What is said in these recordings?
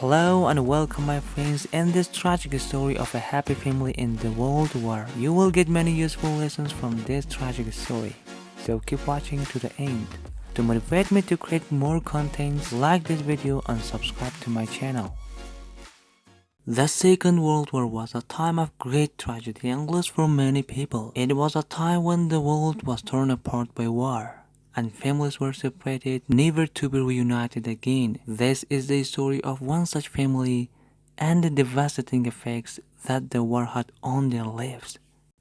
Hello and welcome my friends in this tragic story of a happy family in the World War. You will get many useful lessons from this tragic story, so keep watching to the end. To motivate me to create more content, like this video and subscribe to my channel. The Second World War was a time of great tragedy and loss for many people. It was a time when the world was torn apart by war, and families were separated, never to be reunited again. This is the story of one such family and the devastating effects that the war had on their lives.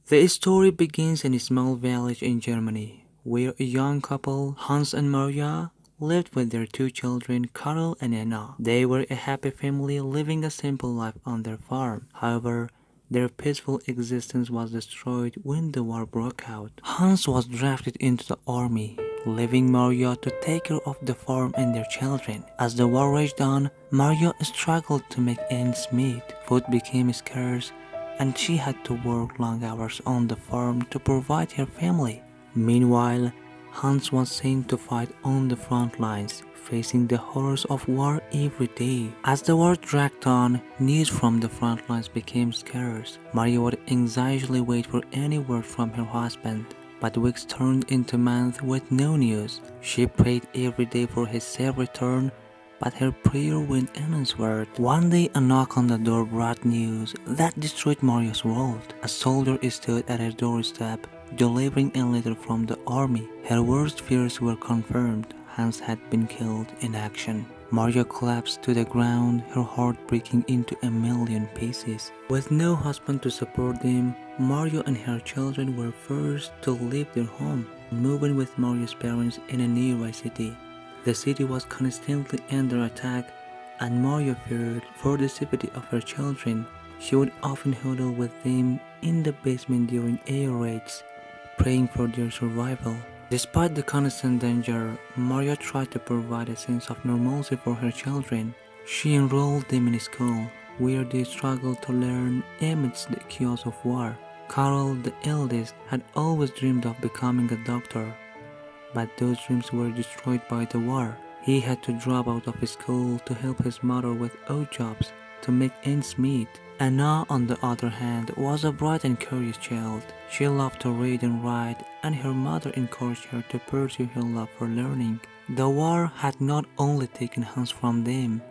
The story begins in a small village in Germany, where a young couple, Hans and Maria, lived with their two children, Karl and Anna. They were a happy family living a simple life on their farm. However, their peaceful existence was destroyed when the war broke out. Hans was drafted into the army, leaving Maria to take care of the farm and their children. As the war raged on, Maria struggled to make ends meet. Food became scarce, and she had to work long hours on the farm to provide her family. Meanwhile, Hans was sent to fight on the front lines, facing the horrors of war every day. As the war dragged on, news from the front lines became scarce. Maria would anxiously wait for any word from her husband, but weeks turned into months with no news. She prayed every day for his safe return, but her prayer went unanswered. One day, a knock on the door brought news that destroyed Maria's world. A soldier stood at her doorstep, delivering a letter from the army. Her worst fears were confirmed. Hans had been killed in action. Maria collapsed to the ground, her heart breaking into a million pieces. With no husband to support them, Maria and her children were forced to leave their home, moving with Maria's parents in a nearby city. The city was constantly under attack, and Maria feared for the safety of her children. She would often huddle with them in the basement during air raids, praying for their survival. Despite the constant danger, Maria tried to provide a sense of normalcy for her children. She enrolled them in school, where they struggled to learn amidst the chaos of war. Karl, the eldest, had always dreamed of becoming a doctor, but those dreams were destroyed by the war. He had to drop out of school to help his mother with odd jobs to make ends meet. Anna, on the other hand, was a bright and curious child. She loved to read and write, and her mother encouraged her to pursue her love for learning. The war had not only taken Hans from them,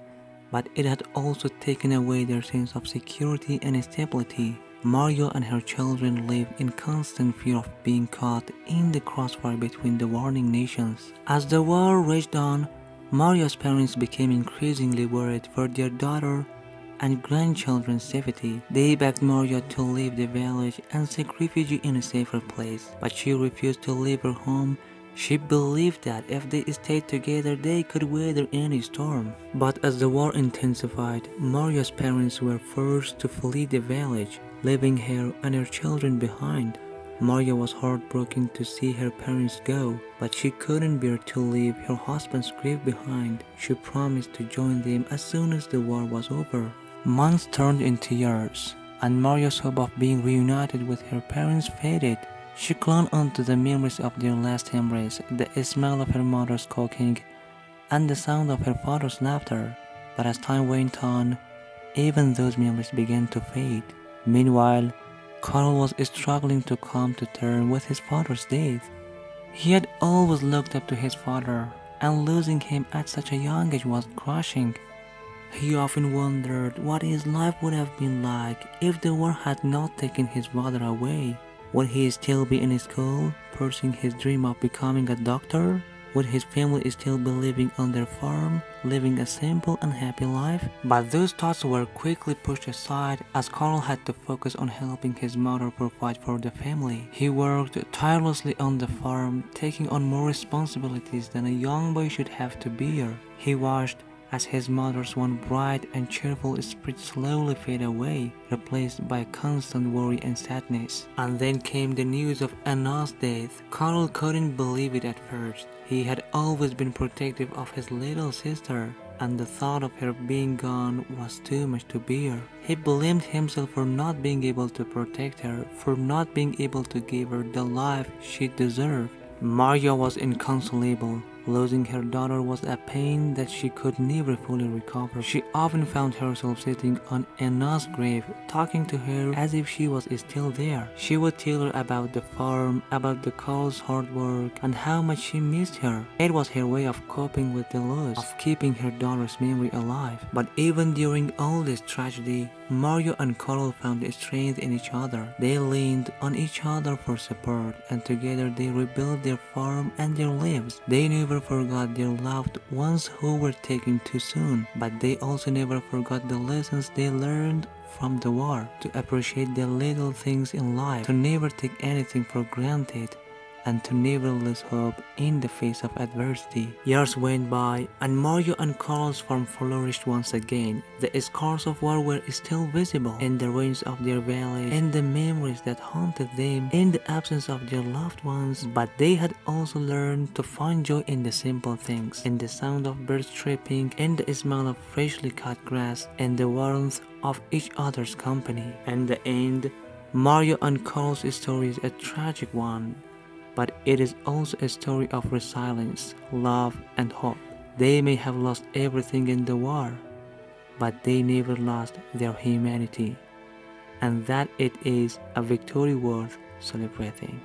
but it had also taken away their sense of security and stability. Maria and her children lived in constant fear of being caught in the crossfire between the warring nations. As the war raged on, Maria's parents became increasingly worried for their daughter and grandchildren's safety. They begged Maria to leave the village and seek refuge in a safer place, but she refused to leave her home. She believed that if they stayed together, they could weather any storm. But as the war intensified, Maria's parents were forced to flee the village, leaving her and her children behind. Maria was heartbroken to see her parents go, but she couldn't bear to leave her husband's grave behind. She promised to join them as soon as the war was over. Months turned into years, and Maria's hope of being reunited with her parents faded. She clung onto the memories of their last embrace, the smell of her mother's cooking, and the sound of her father's laughter. But as time went on, even those memories began to fade. Meanwhile, Karl was struggling to come to terms with his father's death. He had always looked up to his father, and losing him at such a young age was crushing. He often wondered what his life would have been like if the war had not taken his father away. Would he still be in school, pursuing his dream of becoming a doctor? Would his family still be living on their farm, living a simple and happy life? But those thoughts were quickly pushed aside as Karl had to focus on helping his mother provide for the family. He worked tirelessly on the farm, taking on more responsibilities than a young boy should have to bear. He watched as his mother's one bright and cheerful spirit slowly fade away, replaced by constant worry and sadness. And then came the news of Anna's death. Karl couldn't believe it at first. He had always been protective of his little sister, and the thought of her being gone was too much to bear. He blamed himself for not being able to protect her, for not being able to give her the life she deserved. Maria was inconsolable, Losing her daughter was a pain that she could never fully recover. She often found herself sitting on Anna's grave, talking to her as if she was still there. She would tell her about the farm, about the cow's hard work, and how much she missed her. It was her way of coping with the loss, of keeping her daughter's memory alive. But even during all this tragedy, Mario and Coral found strength in each other. They leaned on each other for support, and together they rebuilt their farm and their lives. They never forgot their loved ones who were taken too soon, but they also never forgot the lessons they learned from the war, to appreciate the little things in life, to never take anything for granted, and to never lose hope in the face of adversity. Years went by, and Mario and Carl's farm flourished once again. The scars of war were still visible in the ruins of their valleys, in the memories that haunted them, in the absence of their loved ones. But they had also learned to find joy in the simple things, in the sound of birds chirping, in the smell of freshly cut grass, and the warmth of each other's company. In the end, Mario and Carl's story is a tragic one, but it is also a story of resilience, love, and hope. They may have lost everything in the war, but they never lost their humanity, and that it is a victory worth celebrating.